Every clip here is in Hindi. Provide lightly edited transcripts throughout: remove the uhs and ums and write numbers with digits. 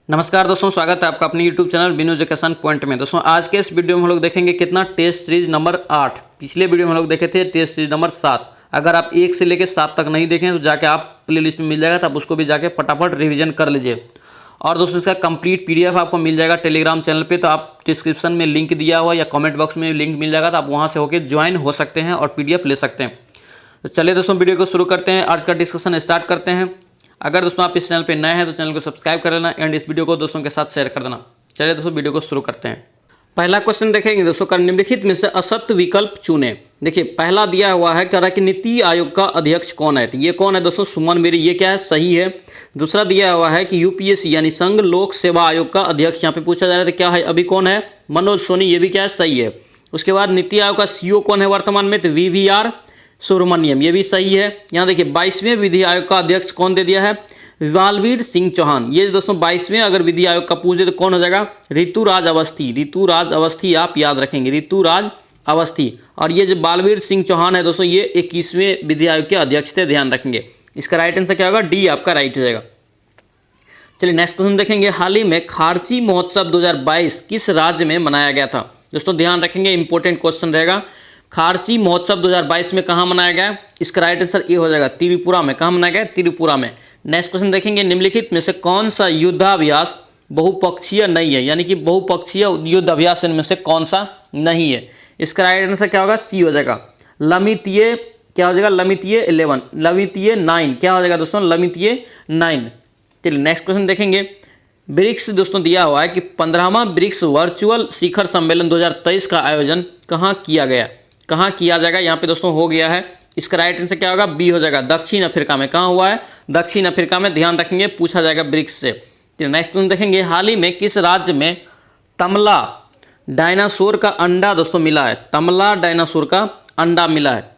नमस्कार दोस्तों, स्वागत है आपका अपने YouTube चैनल बिनु एजुकेशन पॉइंट में। दोस्तों आज के इस वीडियो में हम लोग देखेंगे कितना टेस्ट सीरीज नंबर 8। पिछले वीडियो में हम लोग देखे थे टेस्ट सीरीज नंबर 7। अगर आप 1 से लेकर 7 तक नहीं देखें तो जाके आप प्लेलिस्ट में मिल जाएगा, तो आप उसको भी जाके फटाफट रिवीजन कर लीजिए। और दोस्तों इसका कंप्लीट PDF आपको मिल जाएगा टेलीग्राम चैनल पर, तो आप डिस्क्रिप्शन में लिंक दिया हुआ या कॉमेंट बॉक्स में लिंक मिल जाएगा, तो आप वहाँ से होकर ज्वाइन हो सकते हैं और PDF ले सकते हैं। तो चलिए दोस्तों वीडियो को शुरू करते हैं, आज का डिस्कशन स्टार्ट करते हैं। अगर दोस्तों आप इस चैनल पे नए हैं तो चैनल को सब्सक्राइब कर लेना एंड इस वीडियो को दोस्तों के साथ शेयर कर देना। चलिए दोस्तों वीडियो को शुरू करते हैं। पहला क्वेश्चन देखेंगे दोस्तों, निम्नलिखित में से असत्य विकल्प चुने। देखिए पहला दिया हुआ है, कह रहा है कि नीति आयोग का अध्यक्ष कौन है। तो ये कौन है दोस्तों? सुमन मेरी, ये क्या है? सही है। दूसरा दिया हुआ है कि UPSC यानी संघ लोक सेवा आयोग का अध्यक्ष यहाँ पे पूछा जा रहा है, तो क्या है? अभी कौन है? मनोज सोनी, ये भी क्या है? सही है। उसके बाद नीति आयोग का CEO कौन है वर्तमान में? तो VVR सुब्रमण्यम, ये भी सही है। यहाँ देखिए 22वें विधि आयोग का अध्यक्ष कौन दे दिया है? बालवीर सिंह चौहान। ये दोस्तों 22वें अगर विधि आयोग का पूछ दे तो कौन हो जाएगा? ऋतुराज अवस्थी। ऋतुराज अवस्थी आप याद रखेंगे, ऋतुराज अवस्थी। और ये जो बालवीर सिंह चौहान है दोस्तों, ये 21वें विधि आयोग के अध्यक्ष थे, ध्यान रखेंगे। इसका राइट आंसर क्या होगा? डी आपका राइट हो जाएगा। चलिए नेक्स्ट क्वेश्चन देखेंगे, हाल ही में खारची महोत्सव 2022 किस राज्य में मनाया गया था? दोस्तों ध्यान रखेंगे, इंपॉर्टेंट क्वेश्चन रहेगा। खारची महोत्सव 2022 में कहाँ मनाया गया? इसका राइट आंसर ए हो जाएगा, त्रिपुरा में। कहाँ मनाया गया? त्रिपुरा में। नेक्स्ट क्वेश्चन देखेंगे, निम्नलिखित में से कौन सा युद्धाभ्यास बहुपक्षीय नहीं है, यानी कि बहुपक्षीय युद्धाभ्यास इनमें से कौन सा नहीं है? इसका राइट आंसर क्या होगा? सी हो जाएगा। लमितीय क्या हो जाएगा? लमितीय 11, लमितीय 9 क्या हो जाएगा दोस्तों? लमितीय 9। चलिए नेक्स्ट क्वेश्चन देखेंगे, ब्रिक्स दोस्तों दिया हुआ है कि 15वां ब्रिक्स वर्चुअल शिखर सम्मेलन 2023 का आयोजन कहाँ किया गया? कहाँ किया जाएगा? यहाँ पे दोस्तों हो गया है। इसका राइट आंसर क्या होगा? बी हो जाएगा, दक्षिण अफ्रीका में। कहाँ हुआ है? दक्षिण अफ्रीका में, ध्यान रखेंगे, पूछा जाएगा ब्रिक्स से। नेक्स्ट क्वेश्चन देखेंगे, हाल ही में किस राज्य में तमला डायनासोर का अंडा दोस्तों मिला है? तमला डायनासोर का अंडा मिला है।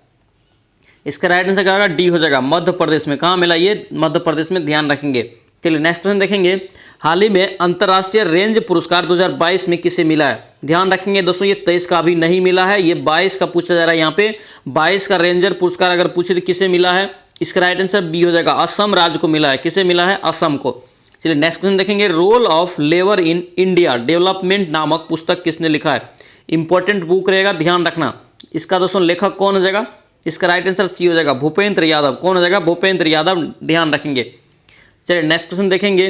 इसका राइट आंसर क्या होगा? डी हो जाएगा, मध्य प्रदेश में। कहाँ मिला? ये मध्य प्रदेश में, ध्यान रखेंगे। चलिए नेक्स्ट क्वेश्चन देखेंगे, हाल ही में अंतर्राष्ट्रीय रेंज पुरस्कार 2022 में किसे मिला है? ध्यान रखेंगे दोस्तों, ये 23 का अभी नहीं मिला है, ये 22 का पूछा जा रहा है। यहाँ पे 22 का रेंजर पुरस्कार अगर पूछे तो किसे मिला है? इसका राइट आंसर बी हो जाएगा, असम राज्य को मिला है। किसे मिला है? असम को। चलिए नेक्स्ट क्वेश्चन देखेंगे, role of labour in India development नामक पुस्तक किसने लिखा है? इंपॉर्टेंट बुक रहेगा, ध्यान रखना। इसका दोस्तों लेखक कौन हो जाएगा? इसका राइट आंसर सी हो जाएगा, भूपेंद्र यादव। कौन हो जाएगा? भूपेंद्र यादव, ध्यान रखेंगे। चलिए नेक्स्ट क्वेश्चन देखेंगे,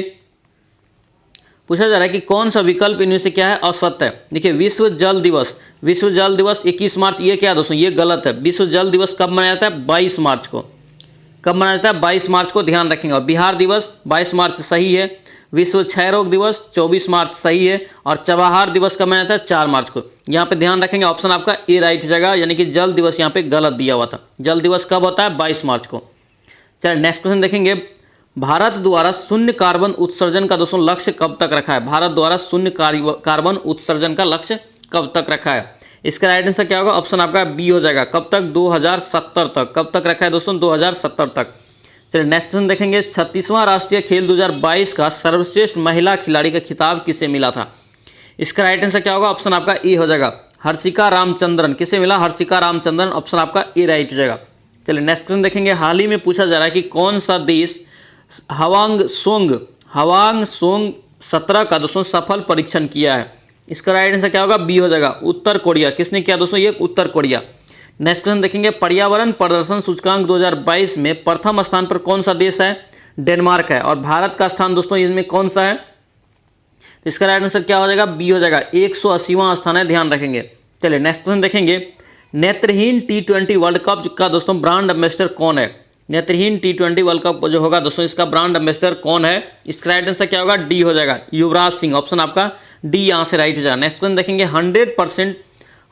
पूछा जा रहा है कि कौन सा विकल्प इनमें से क्या है? असत्य है। देखिए विश्व जल दिवस, विश्व जल दिवस 21 मार्च, ये क्या दोस्तों? ये गलत है। विश्व जल दिवस कब मनाया जाता है? 22 मार्च को। कब मनाया जाता है? 22 मार्च को, ध्यान रखेंगे। और बिहार दिवस 22 मार्च सही है। विश्व क्षय रोग दिवस 24 मार्च सही है। और चबहार दिवस कब मनाया जाता है? 4 मार्च को। यहाँ पे ध्यान रखेंगे, ऑप्शन आपका ए राइट हो जाएगा, यानी कि जल दिवस यहाँ पे गलत दिया हुआ था। जल दिवस कब होता है? 22 मार्च को। चलिए नेक्स्ट क्वेश्चन देखेंगे, भारत द्वारा शून्य कार्बन उत्सर्जन का दोस्तों लक्ष्य कब तक रखा है? भारत द्वारा शून्य कार्बन उत्सर्जन का लक्ष्य कब तक रखा है? इसका राइट आंसर क्या होगा? ऑप्शन आपका बी हो जाएगा, कब तक? 2070 तक। कब तक रखा है दोस्तों? 2070 तक। चलिए नेक्स्ट क्वेश्चन देखेंगे, 36वां राष्ट्रीय खेल 2022 का सर्वश्रेष्ठ महिला खिलाड़ी का खिताब किसे मिला था? इसका राइट आंसर क्या होगा? ऑप्शन आपका ए हो जाएगा, हर्षिका रामचंद्रन। किसे मिला? हर्षिका रामचंद्रन, ऑप्शन आपका ए राइट हो जाएगा। चलिए नेक्स्ट क्वेश्चन देखेंगे, हाल ही में पूछा जा रहा है कि कौन सा देश हवांग सोंग 17 का दोस्तों सफल परीक्षण किया है? इसका राइट आंसर क्या होगा? बी हो जाएगा, उत्तर कोरिया। किसने किया दोस्तों? ये उत्तर कोरिया। नेक्स्ट क्वेश्चन देखेंगे, पर्यावरण प्रदर्शन सूचकांक 2022 में प्रथम स्थान पर कौन सा देश है? डेनमार्क है। और भारत का स्थान दोस्तों इसमें कौन सा है? तो इसका राइट आंसर क्या हो जाएगा? बी हो जाएगा, 180वां स्थान है, ध्यान रखेंगे। चलिए नेक्स्ट क्वेश्चन देखेंगे, नेत्रहीन T20 वर्ल्ड कप का दोस्तों ब्रांड एम्बेसडर कौन है? नेत्रहीन T20 वर्ल्ड कप जो होगा दोस्तों, इसका ब्रांड एम्बेसडर कौन है? इसका राइट आंसर क्या होगा? डी हो जाएगा, युवराज सिंह। ऑप्शन आपका डी यहाँ से राइट हो जाएगा। नेक्स्ट क्वेश्चन देखेंगे, 100%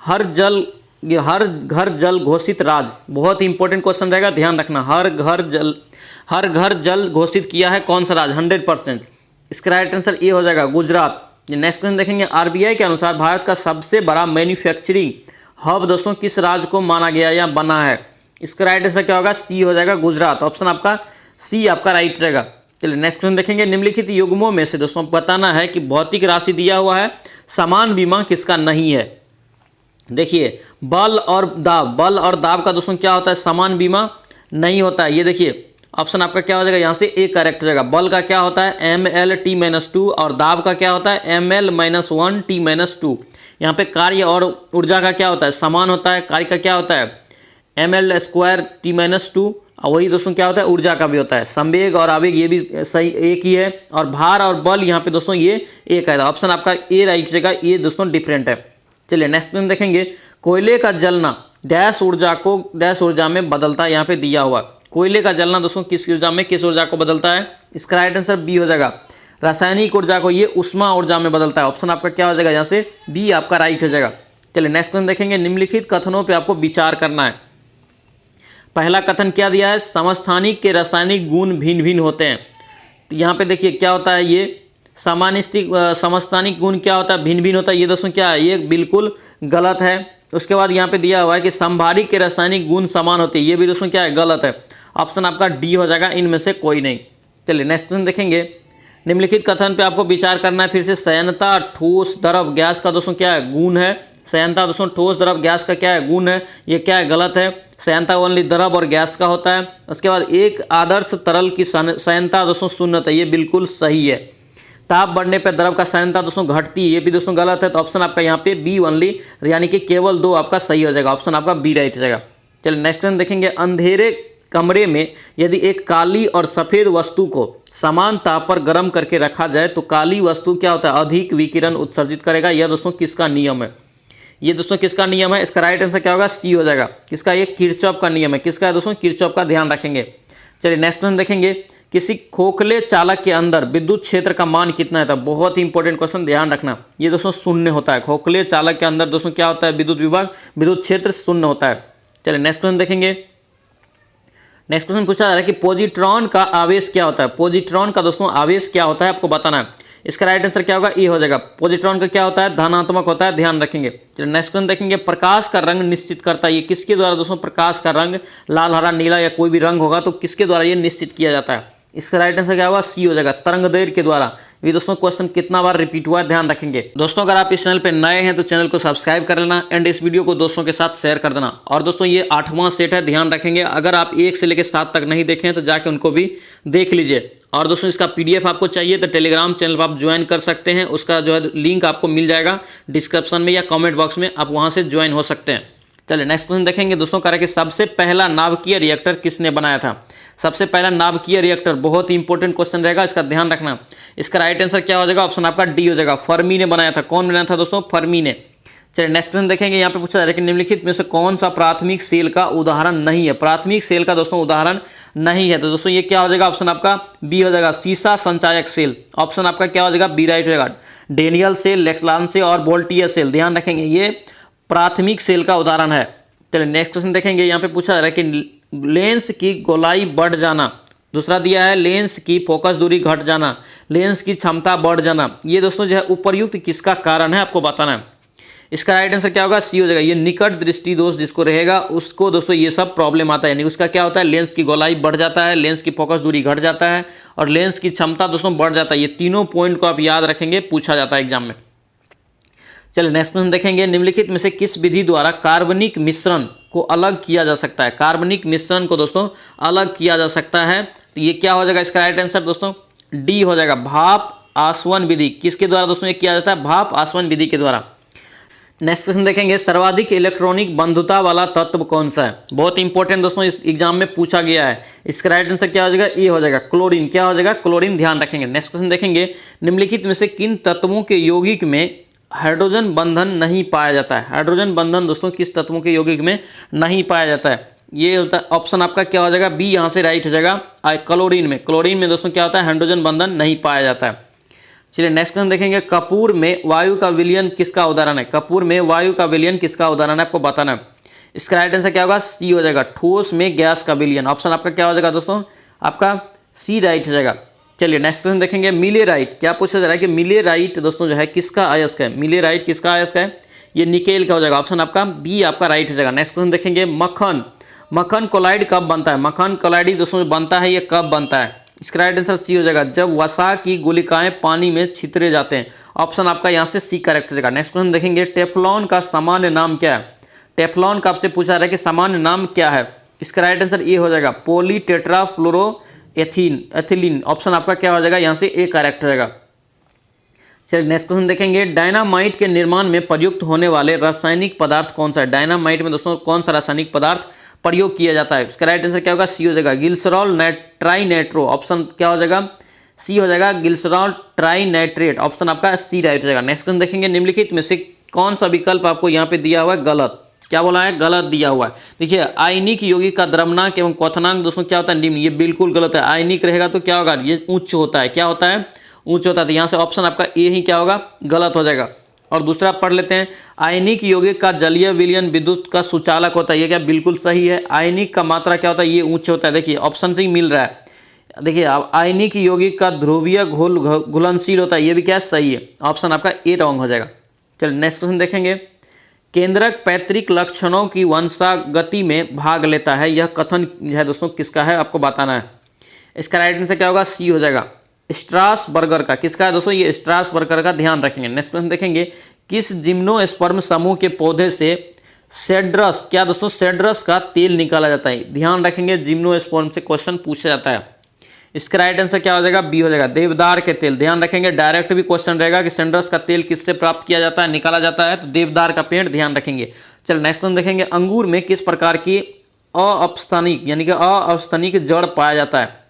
हर घर जल घोषित राज्य, बहुत इंपॉर्टेंट क्वेश्चन रहेगा, ध्यान रखना। हर घर जल घोषित किया है कौन सा राज्य? 100%। इसका राइट आंसर ए हो जाएगा, गुजरात। नेक्स्ट क्वेश्चन देखेंगे, RBI के अनुसार भारत का सबसे बड़ा मैन्युफैक्चरिंग हब दोस्तों किस राज्य को माना गया या बना है? इसका राइट आंसर क्या होगा? सी हो जाएगा, गुजरात। ऑप्शन आपका सी आपका राइट रहेगा। चलिए नेक्स्ट क्वेश्चन देखेंगे, निम्नलिखित युग्मों में से दोस्तों बताना है कि भौतिक राशि दिया हुआ है, समान बीमा किसका नहीं है? देखिए बल और दाब का दोस्तों क्या होता है? समान बीमा नहीं होता है। ये देखिए ऑप्शन आपका क्या हो जाएगा यहाँ से ए करेक्ट हो जाएगा। बल का क्या होता है mL-T-2 और दाब का क्या होता है mL-1T-2। यहाँ पे कार्य और ऊर्जा का क्या होता है समान होता है, कार्य का क्या होता है mL²T-2 और वही दोस्तों क्या होता है ऊर्जा का भी होता है। संवेग और आवेग ये भी सही एक ही है और भार और बल यहाँ पे दोस्तों ये एक है। ऑप्शन आपका ए राइट हो जाएगा, ये दोस्तों डिफरेंट है। चलिए नेक्स्ट क्वेश्चन देखेंगे। कोयले का जलना डैश ऊर्जा को डैश ऊर्जा में बदलता है, यहाँ पे दिया हुआ कोयले का जलना दोस्तों किस ऊर्जा में किस ऊर्जा को बदलता है। इसका राइट आंसर बी हो जाएगा। रासायनिक ऊर्जा को ये उष्मा ऊर्जा में बदलता है। ऑप्शन आपका क्या हो जाएगा यहाँ से बी आपका राइट हो जाएगा। चलिए नेक्स्ट क्वेश्चन देखेंगे। निम्नलिखित कथनों पर आपको विचार करना है। पहला कथन क्या दिया है, समस्थानिक के रासायनिक गुण भिन्न भिन्न होते हैं। तो यहाँ पे देखिए क्या होता है, ये समानिस्तिक समस्थानिक गुण क्या होता है भिन्न भिन्न होता है, ये दोस्तों क्या है ये बिल्कुल गलत है। उसके बाद यहाँ पे दिया हुआ है कि संभारिक के रासायनिक गुण समान होते हैं, ये भी दोस्तों क्या है गलत है। ऑप्शन आपका डी हो जाएगा, इनमें से कोई नहीं। चलिए नेक्स्ट क्वेश्चन देखेंगे। निम्नलिखित कथन पे आपको विचार करना है। फिर से संयंता ठोस द्रव गैस का दोस्तों क्या है गुण है। संयंता दोस्तों ठोस द्रव गैस का क्या है गुण है, ये क्या है गलत है। संयंता ओनली द्रव और गैस का होता है। उसके बाद एक आदर्श तरल की संयंता दोस्तों शून्य है, ये बिल्कुल सही है। ताप बढ़ने पर द्रव का संयंता दोस्तों घटती है, ये भी दोस्तों गलत है। तो ऑप्शन आपका यहाँ पे बी ओनली यानी कि केवल 2 आपका सही हो जाएगा। ऑप्शन आपका बी राइट हो जाएगा। चलिए नेक्स्ट क्वेश्चन देखेंगे। अंधेरे कमरे में यदि एक काली और सफ़ेद वस्तु को समान ताप पर गर्म करके रखा जाए तो काली वस्तु क्या होता है अधिक विकिरण उत्सर्जित करेगा। यह दोस्तों किसका नियम है, ये दोस्तों किसका नियम है। इसका राइट आंसर क्या होगा सी हो जाएगा। किसका, ये किरचॉफ का नियम है। किसका है दोस्तों, किरचॉफ का, ध्यान रखेंगे। चलिए नेक्स्ट क्वेश्चन देखेंगे। किसी खोखले चालक के अंदर विद्युत क्षेत्र का मान कितना है। तो बहुत ही इंपॉर्टेंट क्वेश्चन, ध्यान रखना। ये दोस्तों शून्य होता है। खोखले चालक के अंदर दोस्तों क्या होता है विद्युत विभाग विद्युत क्षेत्र शून्य होता है। चलिए नेक्स्ट क्वेश्चन देखेंगे। नेक्स्ट क्वेश्चन पूछा जा रहा है कि पॉजिट्रॉन का आवेश क्या होता है। पॉजिट्रॉन का दोस्तों आवेश क्या होता है आपको बताना है। इसका राइट आंसर क्या होगा, ए हो जाएगा। पॉजिट्रॉन का क्या होता है धनात्मक होता है, ध्यान रखेंगे। चलिए नेक्स्ट क्वेश्चन देखेंगे। प्रकाश का रंग निश्चित करता है, ये किसके द्वारा दोस्तों प्रकाश का रंग लाल हरा नीला या कोई भी रंग होगा तो किसके द्वारा ये निश्चित किया जाता है। इसका राइट आंसर क्या होगा, सी हो जाएगा, तरंगदैर्घ्य के द्वारा। ये दोस्तों क्वेश्चन कितना बार रिपीट हुआ है ध्यान रखेंगे। दोस्तों अगर आप इस चैनल पे नए हैं तो चैनल को सब्सक्राइब कर लेना एंड इस वीडियो को दोस्तों के साथ शेयर कर देना। और दोस्तों ये 8वां सेट है, ध्यान रखेंगे। अगर आप 1 से लेकर 7 तक नहीं देखें तो जाके उनको भी देख लीजिए। और दोस्तों इसका पीडीएफ आपको चाहिए तो टेलीग्राम चैनल पर आप ज्वाइन कर सकते हैं। उसका जो है लिंक आपको मिल जाएगा डिस्क्रिप्शन में या कॉमेंट बॉक्स में, आप वहाँ से ज्वाइन हो सकते हैं। चलिए नेक्स्ट क्वेश्चन देखेंगे। दोस्तों कह रहे हैं कि सबसे पहला नाभिकीय रिएक्टर किसने बनाया था। सबसे पहला नाभिकीय रिएक्टर बहुत ही इंपॉर्टेंट क्वेश्चन रहेगा, इसका ध्यान रखना। इसका राइट आंसर क्या हो जाएगा, ऑप्शन आपका डी हो जाएगा। फर्मी ने बनाया था। कौन बनाया था दोस्तों, फर्मी ने। चलिए नेक्स्ट क्वेश्चन देखेंगे। यहाँ पे पूछा जा रहा है कि निम्नलिखित में से कौन सा प्राथमिक सेल का उदाहरण नहीं है। प्राथमिक सेल का दोस्तों उदाहरण नहीं है तो दोस्तों ये क्या हो जाएगा, ऑप्शन आपका बी हो जाएगा, सीसा संचायक सेल। ऑप्शन आपका क्या हो जाएगा, बी राइट हो जाएगा। डेनियल सेल, लेक्सलान सेल और वोल्टियर सेल, ध्यान रखेंगे ये प्राथमिक सेल का उदाहरण है। चलिए नेक्स्ट क्वेश्चन देखेंगे। यहाँ पे पूछा जा रहा है कि लेंस की गोलाई बढ़ जाना, दूसरा दिया है लेंस की फोकस दूरी घट जाना, लेंस की क्षमता बढ़ जाना, ये दोस्तों जो है उपर्युक्त किसका कारण है आपको बताना है। इसका राइट आंसर क्या होगा, सी हो जाएगा। ये निकट दृष्टि दोष जिसको रहेगा उसको दोस्तों ये सब प्रॉब्लम आता है। यानी उसका क्या होता है, लेंस की गोलाई बढ़ जाता है, लेंस की फोकस दूरी घट जाता है और लेंस की क्षमता दोस्तों बढ़ जाता है। ये तीनों पॉइंट को आप याद रखेंगे, पूछा जाता है एग्जाम में। चलिए नेक्स्ट क्वेश्चन देखेंगे। निम्नलिखित में से किस विधि द्वारा कार्बनिक मिश्रण को अलग किया जा सकता है। कार्बनिक मिश्रण को दोस्तों अलग किया जा सकता है तो ये क्या हो जाएगा, इसका राइट आंसर दोस्तों डी हो जाएगा। भाप आसवन विधि किसके द्वारा दोस्तों ये किया जाता है, भाप आसवन विधि के द्वारा। नेक्स्ट क्वेश्चन देखेंगे। सर्वाधिक इलेक्ट्रॉनिक बंधुता वाला तत्व कौन सा है। बहुत इंपॉर्टेंट दोस्तों, इस एग्जाम में पूछा गया है। इसका राइट आंसर क्या हो जाएगा, ए हो जाएगा, क्लोरीन। क्या हो जाएगा, क्लोरीन, ध्यान रखेंगे। नेक्स्ट क्वेश्चन देखेंगे। निम्नलिखित में से किन तत्वों के यौगिक में हाइड्रोजन बंधन नहीं पाया जाता है। हाइड्रोजन बंधन दोस्तों किस तत्वों के यौगिक में नहीं पाया जाता है, ये होता है ऑप्शन आपका क्या हो जाएगा, बी यहाँ से राइट हो जाएगा। क्लोरीन में, क्लोरीन में दोस्तों क्या होता है, हाइड्रोजन बंधन नहीं पाया जाता है। चलिए नेक्स्ट क्वेश्चन देखेंगे। कपूर में वायु का विलयन किसका उदाहरण है। कपूर में वायु का विलयन किसका उदाहरण है आपको बताना है। इसका राइट आंसर क्या होगा, सी हो जाएगा। ठोस में गैस का विलयन। ऑप्शन आपका क्या हो जाएगा दोस्तों, आपका सी राइट हो जाएगा। चलिए नेक्स्ट क्वेश्चन देखेंगे। मिलेराइट, क्या पूछा जा रहा है कि मिलेराइट दोस्तों जो है किसका अयस्क है। मिलेराइट किसका अयस्क है, ये निकेल का हो जाएगा। ऑप्शन आपका बी आपका राइट हो जाएगा। नेक्स्ट क्वेश्चन देखेंगे। मक्खन, मक्खन कोलाइड कब बनता है। मक्खन कोलाइड दोस्तों बनता है, ये कब बनता है। इसका राइट आंसर सी हो जाएगा, जब वसा की गुलिकाएं पानी में छितरे जाते हैं। ऑप्शन आपका यहाँ से सी करेक्ट हो जाएगा। नेक्स्ट क्वेश्चन देखेंगे। टेफ्लॉन का सामान्य नाम क्या है। टेफ्लॉन का आपसे पूछा जा रहा है कि सामान्य नाम क्या है। इसका राइट आंसर ए हो जाएगा पॉलीटेट्राफ्लोरोएथीन एथिलीन। ऑप्शन आपका क्या हो जाएगा, यहाँ से ए करेक्ट हो जाएगा। चलिए नेक्स्ट क्वेश्चन देखेंगे, डायनामाइट के निर्माण में प्रयुक्त होने वाले रासायनिक पदार्थ कौन सा है। डायनामाइट में दोस्तों कौन सा रासायनिक पदार्थ प्रयोग किया जाता है। इसका राइट आंसर क्या होगा, सी हो जाएगा ग्लिसरॉल ट्राइनाइट्रो। ऑप्शन क्या हो जाएगा, सी हो जाएगा ग्लिसरॉल ट्राइनाइट्रेट। ऑप्शन आपका सी राइट हो जाएगा। नेक्स्ट क्वेश्चन देखेंगे, निम्नलिखित में से कौन सा विकल्प आपको यहाँ पे दिया हुआ है गलत। क्या बोला है, गलत दिया हुआ है। देखिए आयनिक यौगिक का द्रव्यमानक एवं क्वथनांक दोस्तों क्या होता है, निम्न। ये बिल्कुल गलत है। आयनिक रहेगा तो क्या होगा, ये उच्च होता है। क्या होता है, उच्च होता है। तो यहाँ से ऑप्शन आपका ए ही क्या होगा, गलत हो जाएगा। और दूसरा पढ़ लेते हैं, आयनिक यौगिक का जलीय विलयन विद्युत का सुचालक होता है। ये क्या बिल्कुल सही है। आयनिक का मात्रा क्या होता है, ये उच्च होता है। देखिए ऑप्शन से ही मिल रहा है। देखिए अब आयनिक यौगिक का ध्रुवीय घुलनशील होता है। ये भी क्या सही है। ऑप्शन आपका ए रॉन्ग हो जाएगा। चलिए नेक्स्ट क्वेश्चन देखेंगे, केंद्रक पैतृक लक्षणों की वंशागति में भाग लेता है। यह कथन है दोस्तों किसका है, आपको बताना है। इसका राइट आंसर क्या होगा, सी हो जाएगा स्ट्रासबर्गर का। किसका है दोस्तों, ये स्ट्रासबर्गर का, ध्यान रखेंगे। नेक्स्ट क्वेश्चन देखेंगे, किस जिम्नोस्पर्म समूह के पौधे से सेड्रस, क्या दोस्तों सेड्रस का तेल निकाला जाता है। ध्यान रखेंगे जिम्नोस्पर्म से क्वेश्चन पूछा जाता है। इसका राइट आंसर क्या हो जाएगा, बी हो जाएगा देवदार के तेल। ध्यान रखेंगे डायरेक्ट भी क्वेश्चन रहेगा कि सेड्रस का तेल किससे प्राप्त किया जाता है, निकाला जाता है, तो देवदार का पेड़। ध्यान रखेंगे। चल नेक्स्ट क्वेश्चन देखेंगे, अंगूर में किस प्रकार की अस्थानिक यानी कि अस्थानिक जड़ पाया जाता है।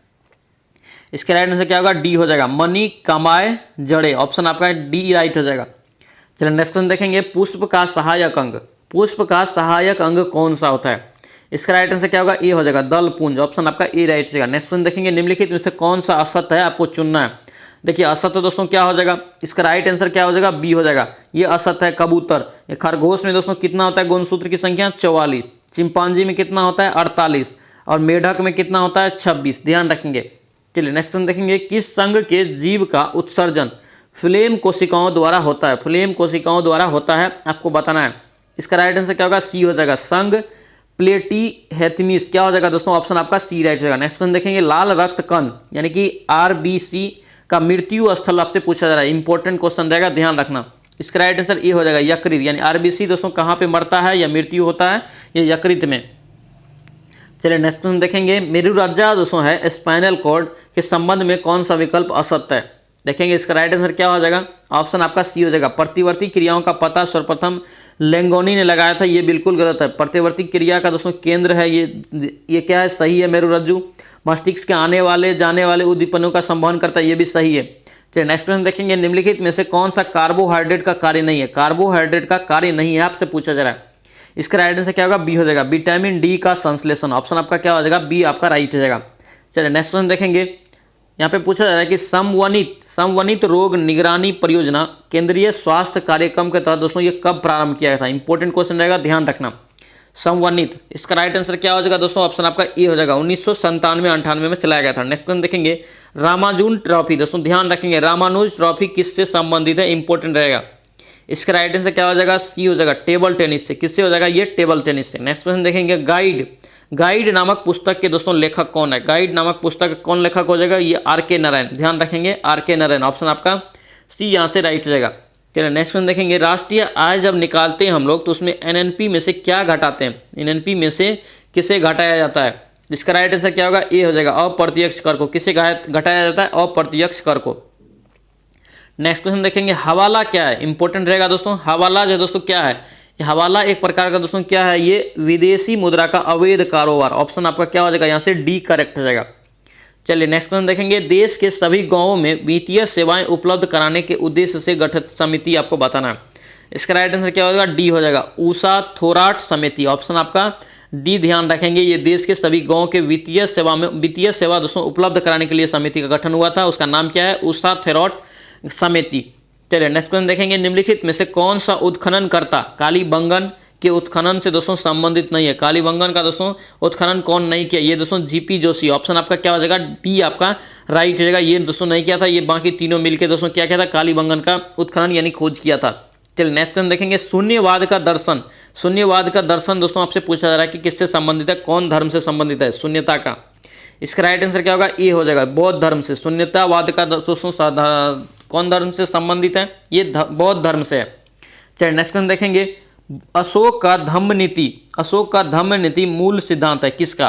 इसका राइट आंसर क्या होगा, डी हो जाएगा मनी कमाए जड़े। ऑप्शन आपका डी राइट हो जाएगा। चलिए नेक्स्ट क्वेश्चन देखेंगे, पुष्प का सहायक अंग, पुष्प का सहायक अंग कौन सा होता है। इसका राइट आंसर क्या होगा, ए हो जाएगा दल पुंज। ऑप्शन आपका ए राइट हो जाएगा। नेक्स्ट क्वेश्चन देखेंगे, निम्नलिखित में से कौन सा असत्य है, आपको चुनना है। देखिए असत्य दोस्तों क्या हो जाएगा, इसका राइट आंसर क्या हो जाएगा, बी हो जाएगा। ये असत्य है कबूतर। ये खरगोश में दोस्तों कितना होता है गुणसूत्र की संख्या 44, चिंपांजी में कितना होता है 48 और मेढक में कितना होता है 26। ध्यान रखेंगे। चलिए नेक्स्ट क्वेश्चन देखेंगे, किस संघ के जीव का उत्सर्जन फ्लेम कोशिकाओं द्वारा होता है। फ्लेम कोशिकाओं द्वारा होता है, आपको बताना है। इसका राइट आंसर क्या होगा, सी हो जाएगा संघ प्लेटीहेथमिस। क्या हो जाएगा दोस्तों, ऑप्शन आपका सी राइट हो जाएगा। नेक्स्ट क्वेश्चन देखेंगे, लाल रक्त कण यानी कि आरबीसी का मृत्यु स्थल आपसे पूछा जा रहा है। इंपॉर्टेंट क्वेश्चन रहेगा, ध्यान रखना। इसका राइट आंसर ए हो जाएगा यकृत, यानी आरबीसी दोस्तों कहाँ पे मरता है या मृत्यु होता है, ये यकृत में। चलिए नेक्स्ट क्वेश्चन देखेंगे, मेरुरज्जा दोस्तों है स्पाइनल कॉर्ड के संबंध में कौन सा विकल्प असत्य है। देखेंगे इसका राइट आंसर क्या हो जाएगा, ऑप्शन आपका सी हो जाएगा। प्रतिवर्ती क्रियाओं का पता सर्वप्रथम लेंगोनी ने लगाया था। ये बिल्कुल गलत है। प्रतिवर्ती क्रिया का दोस्तों केंद्र है ये क्या है, सही है मेरुरज्जु। मस्तिष्क के आने वाले जाने वाले उद्दीपनों का संवहन करता है, ये भी सही है। चलिए नेक्स्ट क्वेश्चन देखेंगे, निम्नलिखित में से कौन सा कार्बोहाइड्रेट का कार्य नहीं है। कार्बोहाइड्रेट का कार्य नहीं है आपसे पूछा जा रहा है। इसका राइट आंसर क्या होगा, बी हो जाएगा विटामिन डी का संश्लेषण। ऑप्शन आपका क्या हो जाएगा, बी आपका राइट हो जाएगा। चलिए नेक्स्ट क्वेश्चन देखेंगे, यहाँ पे पूछा जा रहा है कि समन्वित रोग निगरानी परियोजना केंद्रीय स्वास्थ्य कार्यक्रम के तहत दोस्तों ये कब प्रारंभ किया गया था। इंपॉर्टेंट क्वेश्चन रहेगा, ध्यान रखना। समन्वित, इसका राइट आंसर क्या हो जाएगा दोस्तों, ऑप्शन आपका ए हो जाएगा। 1997-98 में चलाया गया था। नेक्स्ट क्वेश्चन देखेंगे, रामानुजन ट्रॉफी दोस्तों ध्यान रखेंगे, रामानुज ट्रॉफी किससे संबंधित है, इंपॉर्टेंट रहेगा। इसका राइट आंसर क्या हो जाएगा, सी हो जाएगा टेबल टेनिस से। किससे हो जाएगा, ये टेबल टेनिस से। नेक्स्ट क्वेश्चन देखेंगे, गाइड नामक पुस्तक के दोस्तों लेखक कौन है। गाइड नामक पुस्तक कौन लेखक हो जाएगा, ये आर.के. नारायण। ध्यान रखेंगे आर.के. नारायण। ऑप्शन आपका सी यहाँ से राइट हो जाएगा। चलिए नेक्स्ट क्वेश्चन देखेंगे, राष्ट्रीय आय जब निकालते हैं हम लोग तो उसमें एनएनपी में से क्या घटाते हैं। एनएनपी में से किसे घटाया जाता है। इसका राइट आंसर क्या होगा, ए हो जाएगा अप्रत्यक्ष कर को। किसे घटाया जाता है, अप्रत्यक्ष कर को। नेक्स्ट क्वेश्चन देखेंगे, हवाला क्या है, इंपॉर्टेंट रहेगा दोस्तों। हवाला जो दोस्तों क्या है, हवाला एक प्रकार का दोस्तों क्या है, ये विदेशी मुद्रा का अवैध कारोबार। ऑप्शन आपका क्या हो जाएगा, यहाँ से डी करेक्ट हो जाएगा। चलिए नेक्स्ट क्वेश्चन देखेंगे, देश के सभी गांवों में वित्तीय सेवाएं उपलब्ध कराने के उद्देश्य से गठित समिति आपको बताना है। इसका राइट आंसर क्या हो जाएगा, डी हो जाएगा ऊषा थोराट समिति। ऑप्शन आपका डी ध्यान रखेंगे। ये देश के सभी गाँव के वित्तीय सेवा दोस्तों उपलब्ध कराने के लिए समिति का गठन हुआ था। उसका नाम क्या है, ऊषा थोराट समिति। चलिए नेक्स्ट क्वेश्चन देखेंगे, निम्नलिखित में से कौन सा उत्खननकर्ता कालीबंगन के उत्खनन से दोस्तों संबंधित नहीं है। कालीबंगन का दोस्तों उत्खनन कौन नहीं किया, ये दोस्तों जीपी जोशी। ऑप्शन आपका क्या हो जाएगा, बी आपका राइट हो जाएगा। ये दोस्तों नहीं किया था, ये बाकी तीनों मिलकर दोस्तों क्या किया था, कालीबंगन का उत्खनन यानी खोज किया था। चलिए नेक्स्ट क्वेश्चन देखेंगे, शून्यवाद का दर्शन दोस्तों आपसे पूछा जा रहा है कि किससे संबंधित है, कौन धर्म से संबंधित है, शून्यता का। इसका राइट आंसर क्या होगा, ए हो जाएगा बौद्ध धर्म से। शून्यतावाद का दोस्तों कौन धर्म से संबंधित है, ये बौद्ध धर्म से है। चलिए नेक्स्ट क्वेश्चन देखेंगे, अशोक का धम्म नीति, अशोक का धम्म नीति मूल सिद्धांत है किसका,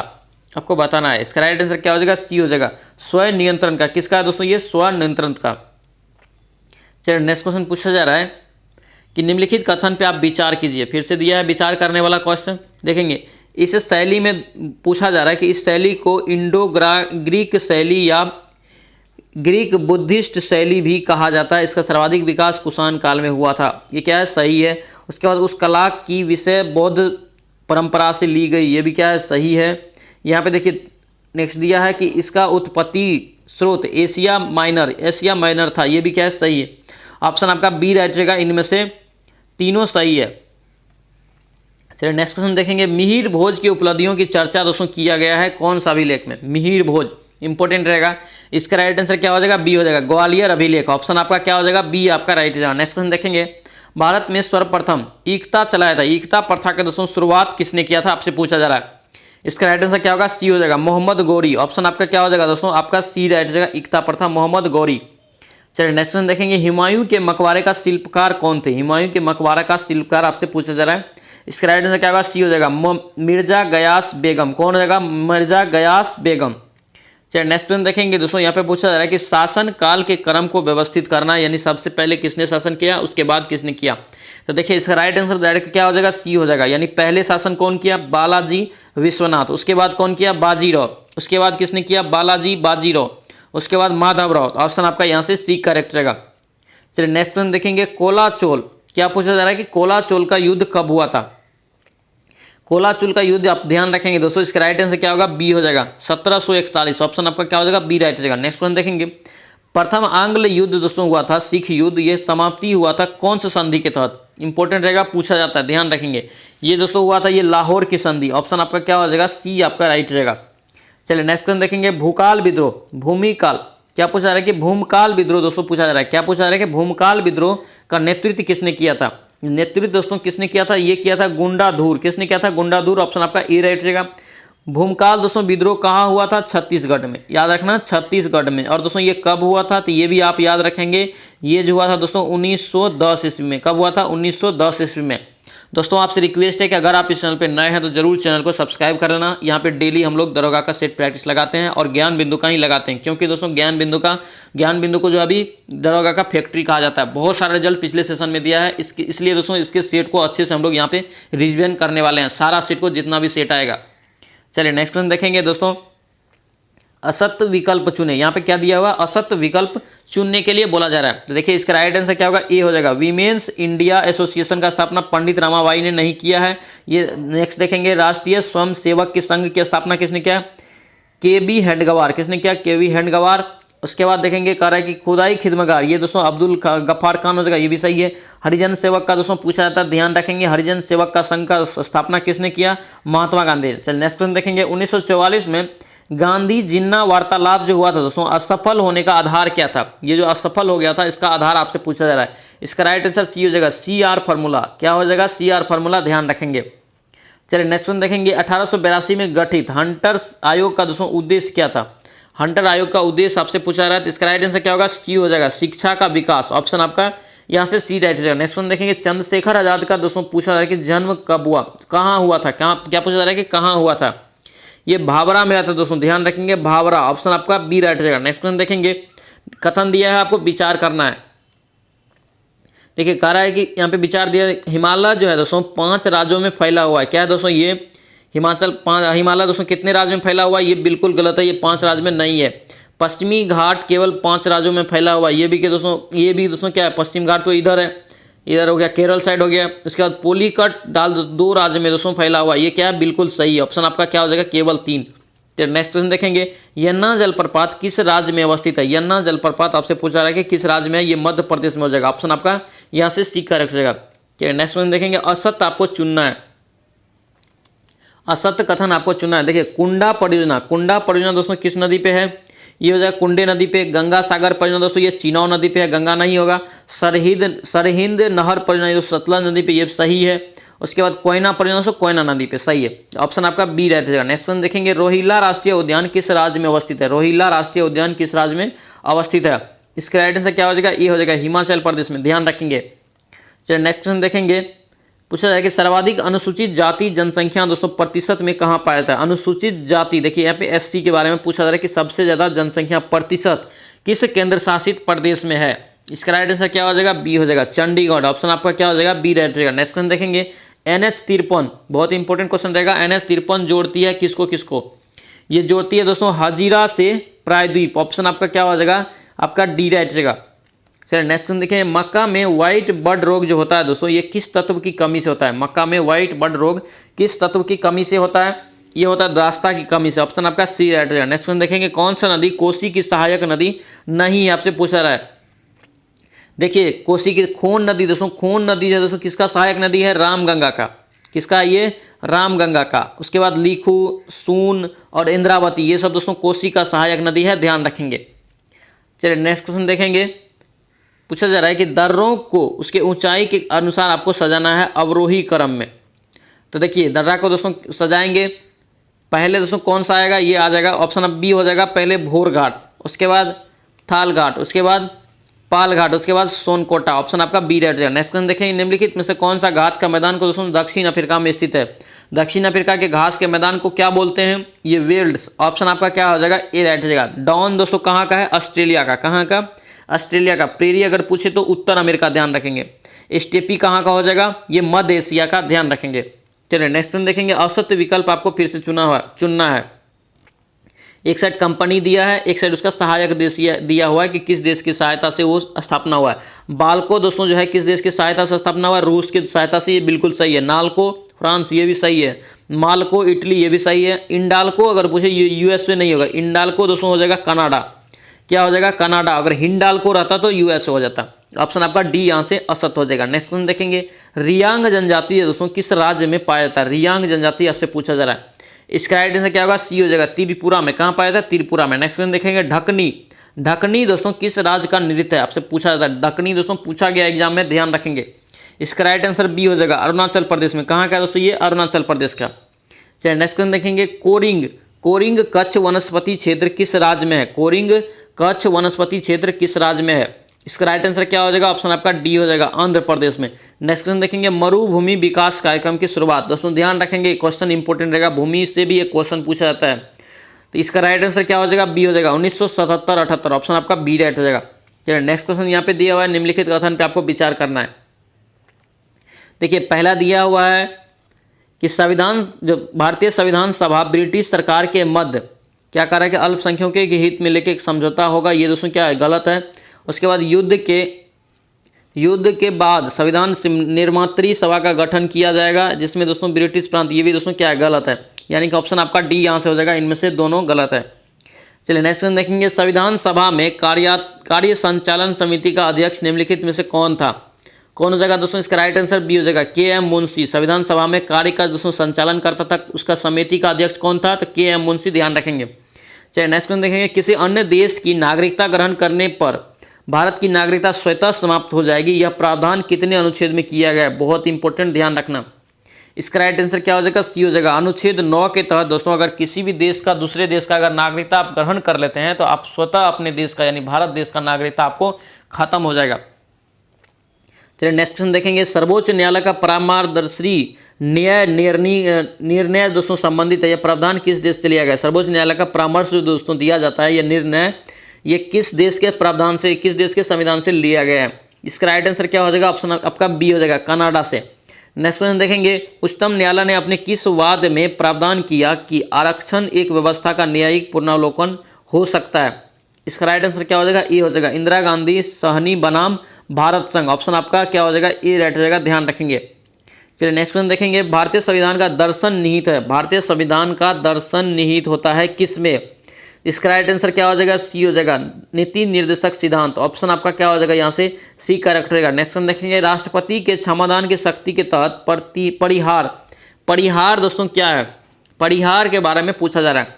आपको बताना है। इसका राइट आंसर क्या हो जाएगा, सी हो जाएगा, स्व नियंत्रण का। किसका है दोस्तों, ये स्व नियंत्रण का। चलिए नेक्स्ट क्वेश्चन पूछा जा रहा है कि निम्नलिखित कथन पे आप विचार कीजिए। फिर से दिया है विचार करने वाला क्वेश्चन। देखेंगे इस शैली में पूछा जा रहा है कि इस शैली को इंडो ग्रीक शैली या ग्रीक बुद्धिस्ट शैली भी कहा जाता है। इसका सर्वाधिक विकास कुषाण काल में हुआ था। ये क्या है, सही है। उसके बाद उस कला की विषय बौद्ध परंपरा से ली गई, ये भी क्या है, सही है। यहाँ पे देखिए नेक्स्ट दिया है कि इसका उत्पत्ति स्रोत एशिया माइनर था, ये भी क्या है, सही है। ऑप्शन आपका बी राइट रहेगा, इनमें से तीनों सही है। चलिए नेक्स्ट क्वेश्चन देखेंगे, मिहिर भोज की उपलब्धियों की चर्चा दोस्तों किया गया है कौन सा अभिलेख में। मिहिर भोज इंपॉर्टेंट रहेगा। इसका राइट आंसर क्या हो जाएगा, बी हो जाएगा, ग्वालियर अभिलेख। ऑप्शन आपका क्या हो जाएगा, बी आपका राइट रहेगा। नेक्स्ट क्वेश्चन देखेंगे, भारत में सर्वप्रथम एकता चलाया था, एकता प्रथा के दोस्तों शुरुआत किसने किया था, आपसे पूछा जा रहा है। इसका राइट आंसर क्या होगा, सी हो जाएगा, मोहम्मद गौरी। ऑप्शन आपका क्या हो जाएगा दोस्तों, आपका सी राइट हो जाएगा, एकता प्रथा मोहम्मद गौरी। चलिए नेक्स्ट क्वेश्चन देखेंगे, हुमायूं के मकबरे का शिल्पकार कौन थे। हुमायूं के मकबरा का शिल्पकार आपसे पूछा जा रहा है। इसका राइट आंसर क्या होगा, सी हो जाएगा, मिर्जा गयास बेगम। कौन हो जाएगा, मिर्जा गयास बेगम। चलिए नेक्स्ट क्वेश्चन देखेंगे दोस्तों, यहाँ पे पूछा जा रहा है कि शासन काल के क्रम को व्यवस्थित करना, यानी सबसे पहले किसने शासन किया, उसके बाद किसने किया। तो देखिए इसका राइट आंसर डायरेक्ट क्या हो जाएगा, सी हो जाएगा, यानी पहले शासन कौन किया, बालाजी विश्वनाथ। उसके बाद कौन किया, बाजीराव। उसके बाद किसने किया, बालाजी बाजीराव। उसके बाद माधवराव। ऑप्शन आपका यहाँ से सी करेक्ट रहेगा। चलिए नेक्स्ट क्वेश्चन देखेंगे, कोलाचोल, क्या पूछा जा रहा है कि कोलाचोल का युद्ध कब हुआ था। कोलाचोल का युद्ध आप ध्यान रखेंगे दोस्तों, इसका राइट आंसर क्या होगा, बी हो जाएगा, 1741। ऑप्शन आपका क्या हो जाएगा, बी राइट हो जाएगा। नेक्स्ट क्वेश्चन देखेंगे, प्रथम आंग्ल युद्ध दोस्तों हुआ था, सिख युद्ध, ये समाप्ति हुआ था कौन सा संधि के तहत। इंपॉर्टेंट रहेगा, पूछा जाता है, ध्यान रखेंगे। ये दोस्तों हुआ था ये लाहौर की संधि। ऑप्शन आपका क्या हो जाएगा, सी आपका राइट रहेगा। चलिए नेक्स्ट क्वेश्चन देखेंगे, भूकाल विद्रोह, भूमिकाल, क्या पूछा जा रहा है कि भूमकाल विद्रोह दोस्तों पूछा जा रहा है। क्या पूछा जा रहा है कि भूमकाल विद्रोह का नेतृत्व किसने किया था। नेतृत्व दोस्तों किसने किया था, ये किया था गुंडाधुर। किसने किया था, गुंडाधुर। ऑप्शन आपका ए राइट रहेगा। भूमकाल दोस्तों विद्रोह कहाँ हुआ था, छत्तीसगढ़ में, याद रखना, छत्तीसगढ़ में। और दोस्तों ये कब हुआ था, तो ये भी आप याद रखेंगे, ये जो हुआ था दोस्तों 1910 ईस्वी में। कब हुआ था, 1910 ईस्वी में। दोस्तों आपसे रिक्वेस्ट है कि अगर आप इस चैनल पे नए हैं तो जरूर चैनल को सब्सक्राइब कर लेना। यहाँ पे डेली हम लोग दरोगा का सेट प्रैक्टिस लगाते हैं और ज्ञान बिंदु का ही लगाते हैं, क्योंकि दोस्तों ज्ञान बिंदु को जो अभी दरोगा का फैक्ट्री कहा जाता है। बहुत सारा रिजल्ट पिछले सेशन में दिया है, इसलिए दोस्तों इसके सेट को अच्छे से हम लोग यहाँ पे रिविजन करने वाले हैं, सारा सेट को जितना भी सेट आएगा। चलिए नेक्स्ट क्वेश्चन देखेंगे दोस्तों, असत्य विकल्प चुने। यहाँ पे क्या दिया हुआ, असत्य विकल्प चुनने के लिए बोला जा रहा है। तो देखिए इसका राइट आंसर क्या होगा, ए हो जाएगा, वीमेंस इंडिया एसोसिएशन का स्थापना पंडित रमाबाई ने नहीं किया है। ये नेक्स्ट देखेंगे, राष्ट्रीय स्वयं सेवक के संघ की स्थापना किसने किया, के बी हेडगवार। किसने किया, के बी हेडगवार। उसके बाद देखेंगे कह रहा है कि खुदाई खिदमगार, ये दोस्तों अब्दुल गफ्फार खान हो जाएगा, ये भी सही है। हरिजन सेवक का दोस्तों पूछा जाता है, ध्यान रखेंगे, हरिजन सेवक का संघ का स्थापना किसने किया, महात्मा गांधी। चलिए नेक्स्ट क्वेश्चन देखेंगे, 1944 में गांधी जिन्ना वार्तालाप जो हुआ था दोस्तों, असफल होने का आधार क्या था। ये जो असफल हो गया था इसका आधार आपसे पूछा जा रहा है। इसका राइट आंसर सी हो जाएगा, सी आर फार्मूला। क्या हो जाएगा, सी आर फार्मूला, ध्यान रखेंगे। चलिए नेक्स्ट वन देखेंगे, 1882 में गठित हंटर्स आयोग का दोस्तों उद्देश्य क्या था। हंटर आयोग का उद्देश्य आपसे पूछा जा रहा है, तो इसका राइट आंसर क्या होगा, सी हो जाएगा, शिक्षा का विकास। ऑप्शन आपका यहाँ से सी राइट हो जाएगा। नेक्स्ट वन देखेंगे, चंद्रशेखर आजाद का दोस्तों पूछा जा रहा है कि जन्म कब हुआ, कहाँ हुआ था, क्या पूछा जा रहा है कि कहाँ हुआ था। ये भावरा में आता है दोस्तों, ध्यान रखेंगे, भावरा। ऑप्शन आपका बी राइट रहेगा। नेक्स्ट क्वेश्चन देखेंगे, कथन दिया है आपको विचार करना है। देखिए कह रहा है कि यहाँ पे विचार दिया, हिमालय जो है दोस्तों 5 राज्यों में फैला हुआ है। क्या है दोस्तों, ये हिमालय दोस्तों कितने राज्य में फैला हुआ है, ये बिल्कुल गलत है, ये 5 राज्य में नहीं है। पश्चिमी घाट केवल 5 राज्यों में फैला हुआ है, ये भी दोस्तों क्या है, पश्चिम घाट तो इधर है, इधर हो गया, केरल साइड हो गया। उसके बाद पोलीकट डाल 2 राज्य में दोस्तों फैला हुआ, ये क्या है, बिल्कुल सही है। ऑप्शन आपका क्या हो जाएगा, केवल 3। तो नेक्स्ट क्वेश्चन देखेंगे, यन्ना जलप्रपात किस राज्य में अवस्थित है। यन्ना जलप्रपात आपसे पूछा रहा है कि किस राज्य में है, ये मध्य प्रदेश में हो जाएगा। ऑप्शन आपका यहाँ से सी करेक्ट रहेगा। नेक्स्ट क्वेश्चन देखेंगे, असत्य आपको चुनना है, असत्य कथन आपको चुनना है। देखिए कुंडा परियोजना दोस्तों किस नदी पे है, ये हो जाएगा कुंडे नदी पे। गंगा सागर परियोजना दोस्तों ये चिनाव नदी पे है, गंगा नहीं होगा। सरहिंद नहर परियोजना जो सतलज नदी पे, ये सही है। उसके बाद कोयना परियोजना दोस्तों कोयना नदी पे, सही है। ऑप्शन आपका बी राइट रहेगा। नेक्स्ट क्वेश्चन देखेंगे, रोहिल्ला राष्ट्रीय उद्यान किस राज्य में अवस्थित है। रोहिल्ला राष्ट्रीय उद्यान किस राज्य में अवस्थित है, इसका राइट आंसर क्या हो जाएगा, ये हो जाएगा हिमाचल प्रदेश में, ध्यान रखेंगे। चलिए नेक्स्ट क्वेश्चन देखेंगे, पूछा जाए कि सर्वाधिक अनुसूचित जाति जनसंख्या दोस्तों प्रतिशत में कहाँ पाया जाता है। अनुसूचित जाति, देखिए यहाँ पे एससी के बारे में पूछा जा रहा है कि सबसे ज़्यादा जनसंख्या प्रतिशत किस केंद्र शासित प्रदेश में है। इसका राइट आंसर क्या हो जाएगा, बी हो जाएगा, चंडीगढ़। ऑप्शन आपका क्या हो जाएगा, बी राइट रहेगा। नेक्स्ट क्वेश्चन देखेंगे, NH53, बहुत इंपॉर्टेंट क्वेश्चन रहेगा। NH53 जोड़ती है किसको किसको, ये जोड़ती है दोस्तों हजीरा से प्रायद्वीप। ऑप्शन आपका क्या हो जाएगा, आपका डी राइट रहेगा। चलिए नेक्स्ट क्वेश्चन देखें, मक्का में व्हाइट बर्ड रोग जो होता है दोस्तों, ये किस तत्व की कमी से होता है। मक्का में व्हाइट बर्ड रोग किस तत्व की कमी से होता है, ये होता है दास्ता की कमी से। ऑप्शन आपका सी राइट रहेगा। नेक्स्ट क्वेश्चन देखेंगे, कौन सा नदी कोसी की सहायक नदी नहीं, आपसे पूछा रहा है। देखिए कोसी की खोन नदी दोस्तों, खोन नदी है दोस्तों किसका सहायक नदी है, रामगंगा का। किसका, ये रामगंगा का। उसके बाद लीखू, सून और इंद्रावती, ये सब दोस्तों कोसी का सहायक नदी है, ध्यान रखेंगे। चलिए नेक्स्ट क्वेश्चन देखेंगे, पूछा जा रहा है कि दर्रों को उसके ऊंचाई के अनुसार आपको सजाना है अवरोही क्रम में। तो देखिए दर्रा को दोस्तों सजाएंगे, पहले दोस्तों कौन सा आएगा, ये आ जाएगा। ऑप्शन अब बी हो जाएगा, पहले भोर घाट, उसके बाद थाल घाट, उसके बाद पाल घाट, उसके बाद सोनकोटा। ऑप्शन आपका बी राइट रहेगा। नेक्स्ट क्वेश्चन देखेंगे, निम्नलिखित में से कौन सा घाट का मैदान को दोस्तों दक्षिण अफ्रीका में स्थित है। दक्षिण अफ्रीका के घास के मैदान को क्या बोलते हैं, ये वेल्ड्स। ऑप्शन आपका क्या हो जाएगा, ए राइट रहेगा। डॉन दोस्तों कहाँ का है, ऑस्ट्रेलिया का। कहाँ का, ऑस्ट्रेलिया का। प्रेरी अगर पूछे तो उत्तर अमेरिका, ध्यान रखेंगे। स्टेपी कहाँ का हो जाएगा, ये मध्य एशिया का, ध्यान रखेंगे। चलिए नेक्स्ट क्वेश्चन देखेंगे, असत्य विकल्प आपको फिर से चुनना है। एक साइड कंपनी दिया है, एक साइड उसका सहायक देश दिया हुआ है कि किस देश की सहायता से वो स्थापना हुआ है। बाल्को दोस्तों जो है किस देश की सहायता से स्थापना हुआ है, रूस की सहायता से, ये बिल्कुल सही है। नाल्को फ्रांस, ये भी सही है। माल्को इटली, ये भी सही है। इंडाल्को अगर पूछे यूएसए नहीं होगा, इंडाल्को दोस्तों हो जाएगा कनाडा। क्या हो जाएगा, कनाडा। अगर हिंडाल्को रहता तो यूएसए हो जाता। ऑप्शन आपका डी यहाँ से असत हो जाएगा। नेक्स्ट क्वेश्चन देखेंगे, रियांग जनजाति दोस्तों किस राज्य में पाया जाता है। रियांग जनजाति आपसे पूछा जा रहा है, इसका राइट आंसर क्या होगा, सी हो जाएगा, त्रिपुरा में। कहाँ पाया था, त्रिपुरा में। नेक्स्ट क्वेश्चन देखेंगे, ढकनी। ढकनी दोस्तों किस राज्य का नृत्य है, आपसे पूछा जाता है। ढकनी दोस्तों पूछा गया एग्जाम में, ध्यान रखेंगे। इसका राइट आंसर बी हो जाएगा, अरुणाचल प्रदेश में। कहाँ का दोस्तों, ये अरुणाचल प्रदेश का। चलिए नेक्स्ट क्वेश्चन देखेंगे, कोरिंग। कोरिंग कच्छ वनस्पति क्षेत्र किस राज्य में है। कोरिंग कच्छ वनस्पति क्षेत्र किस राज्य में है। इसका राइट आंसर क्या हो जाएगा, ऑप्शन आपका डी हो जाएगा, आंध्र प्रदेश में। नेक्स्ट क्वेश्चन देखेंगे, मरुभूमि विकास कार्यक्रम की शुरुआत। दोस्तों ध्यान रखेंगे, क्वेश्चन इंपॉर्टेंट रहेगा, भूमि से भी एक क्वेश्चन पूछा जाता है। तो इसका राइट आंसर क्या हो जाएगा, बी हो जाएगा, 1977-78। ऑप्शन आपका बी राइट हो जाएगा। चलिए नेक्स्ट क्वेश्चन यहाँ पे दिया हुआ है, निम्नलिखित कथन पे आपको विचार करना है। देखिए पहला दिया हुआ है कि संविधान, जो भारतीय संविधान सभा ब्रिटिश सरकार के मध्य क्या कर रहा है कि अल्पसंख्यकों के हित में लेके एक समझौता होगा, ये दोस्तों क्या है, गलत है। उसके बाद युद्ध के बाद संविधान निर्मात्री सभा का गठन किया जाएगा, जिसमें दोस्तों ब्रिटिश प्रांत, ये भी दोस्तों क्या है, गलत है। यानी कि ऑप्शन आपका डी यहाँ से हो जाएगा, इनमें से दोनों गलत है। चलिए नेक्स्ट क्वेश्चन देखेंगे, संविधान सभा में कार्य संचालन समिति का अध्यक्ष निम्नलिखित में से कौन था। कौन हो जाएगा दोस्तों, इसका राइट आंसर बी हो जाएगा, के.एम. मुंशी। संविधान सभा में कार्य का दोस्तों संचालन करता था, उसका समिति का अध्यक्ष कौन था, तो के.एम. मुंशी, ध्यान रखेंगे। चलिए नेक्स्ट क्वेश्चन देखेंगे, किसी अन्य देश की नागरिकता ग्रहण करने पर भारत की नागरिकता स्वतः समाप्त हो जाएगी, यह प्रावधान कितने अनुच्छेद में किया गया है। बहुत इंपॉर्टेंट, ध्यान रखना। इसका राइट आंसर क्या हो जाएगा, सी हो जाएगा। अनुच्छेद 9 के तहत दोस्तों अगर किसी भी देश का, दूसरे देश का अगर नागरिकता आप ग्रहण कर लेते हैं तो आप स्वतः अपने देश का, यानी भारत देश का नागरिकता आपको खत्म हो जाएगा। चलिए नेक्स्ट क्वेश्चन देखेंगे, सर्वोच्च न्यायालय का परामर्शी न्याय निर्णय दोस्तों संबंधित है, यह प्रावधान किस देश से लिया गया है। सर्वोच्च न्यायालय का परामर्श जो दोस्तों दिया जाता है, यह निर्णय, ये किस देश के प्रावधान से, किस देश के संविधान से लिया गया है। इसका राइट आंसर क्या हो जाएगा, ऑप्शन आपका बी हो जाएगा, कनाडा से। नेक्स्ट क्वेश्चन देखेंगे, उच्चतम न्यायालय ने अपने किस वाद में प्रावधान किया कि आरक्षण एक व्यवस्था का न्यायिक पुनरावलोकन हो सकता है। इसका राइट आंसर क्या हो जाएगा, ए हो जाएगा, इंदिरा गांधी सहनी बनाम भारत संघ। ऑप्शन आपका क्या हो जाएगा, ए राइट हो जाएगा, ध्यान रखेंगे। चलिए नेक्स्ट क्वेश्चन देखेंगे, भारतीय संविधान का दर्शन निहित है, भारतीय संविधान का दर्शन निहित होता है किसमें। इसका राइट आंसर क्या हो जाएगा, सी हो जाएगा, नीति निर्देशक सिद्धांत। ऑप्शन आपका क्या हो जाएगा, यहाँ से सी करेक्ट रहेगा। नेक्स्ट क्वेश्चन देखेंगे, राष्ट्रपति के क्षमादान की शक्ति के तहत परिहार दोस्तों क्या है, परिहार के बारे में पूछा जा रहा है।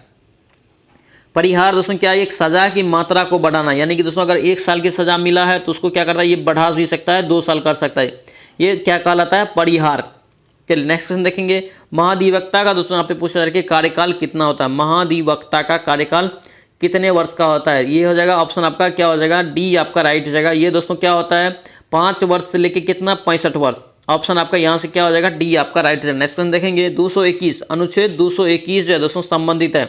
परिहार दोस्तों क्या है, एक सजा की मात्रा को बढ़ाना, यानी कि दोस्तों अगर 1 साल की सजा मिला है तो उसको क्या करता है, ये बढ़ा भी सकता है, 2 साल कर सकता है, ये क्या कहलाता है, परिहार। चलिए नेक्स्ट क्वेश्चन देखेंगे, महाधिवक्ता का दोस्तों यहाँ पे पूछा जा रहा है कि कार्यकाल कितना होता है। महाधिवक्ता का कार्यकाल कितने वर्ष का होता है, ये हो जाएगा, ऑप्शन आपका क्या हो जाएगा, डी आपका राइट हो जाएगा। ये दोस्तों क्या होता है, 5 वर्ष से लेके कितना, 65 वर्ष। ऑप्शन आपका यहाँ से क्या हो जाएगा, डी आपका राइट है। नेक्स्ट क्वेश्चन देखेंगे 221, अनुच्छेद 221 जो है दोस्तों संबंधित है।